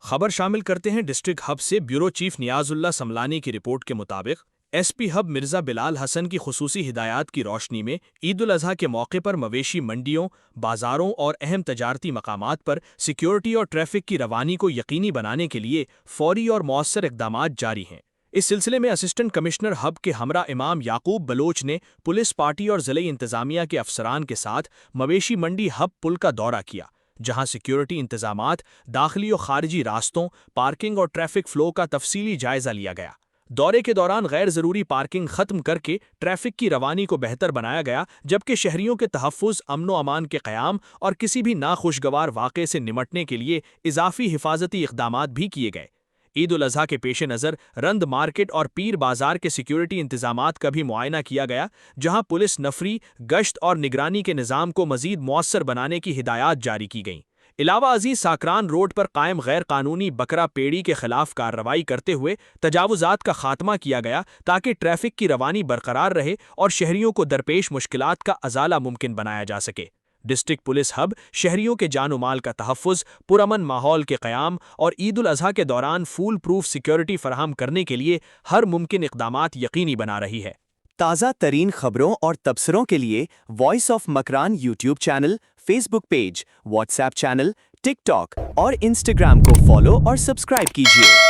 خبر شامل کرتے ہیں ڈسٹرکٹ ہب سے۔ بیورو چیف نیاز اللہ سملانی کی رپورٹ کے مطابق ایس پی ہب مرزا بلال حسن کی خصوصی ہدایات کی روشنی میں عید الاضحیٰ کے موقع پر مویشی منڈیوں، بازاروں اور اہم تجارتی مقامات پر سیکیورٹی اور ٹریفک کی روانی کو یقینی بنانے کے لیے فوری اور مؤثر اقدامات جاری ہیں۔ اس سلسلے میں اسسٹنٹ کمشنر ہب کے ہمراہ امام یعقوب بلوچ نے پولیس پارٹی اور ضلعی انتظامیہ کے افسران کے ساتھ مویشی منڈی ہب پل کا دورہ کیا، جہاں سیکیورٹی انتظامات، داخلی و خارجی راستوں، پارکنگ اور ٹریفک فلو کا تفصیلی جائزہ لیا گیا۔ دورے کے دوران غیر ضروری پارکنگ ختم کر کے ٹریفک کی روانی کو بہتر بنایا گیا، جبکہ شہریوں کے تحفظ، امن و امان کے قیام اور کسی بھی ناخوشگوار واقعے سے نمٹنے کے لیے اضافی حفاظتی اقدامات بھی کیے گئے۔ عید الاضحیٰ کے پیش نظر رند مارکیٹ اور پیر بازار کے سیکیورٹی انتظامات کا بھی معائنہ کیا گیا، جہاں پولیس نفری، گشت اور نگرانی کے نظام کو مزید مؤثر بنانے کی ہدایات جاری کی گئیں۔ علاوہ ازیں ساکران روڈ پر قائم غیر قانونی بکرا پیڑی کے خلاف کارروائی کرتے ہوئے تجاوزات کا خاتمہ کیا گیا تاکہ ٹریفک کی روانی برقرار رہے اور شہریوں کو درپیش مشکلات کا ازالہ ممکن بنایا جا سکے۔ ڈسٹرکٹ پولیس ہب شہریوں کے جان و مال کا تحفظ، پرامن ماحول کے قیام اور عید الاضحیٰ کے دوران فول پروف سیکیورٹی فراہم کرنے کے لیے ہر ممکن اقدامات یقینی بنا رہی ہے۔ تازہ ترین خبروں اور تبصروں کے لیے voice of Makran YouTube channel, Facebook page, WhatsApp channel, TikTok اور انسٹاگرام کو فالو اور سبسکرائب کیجیے۔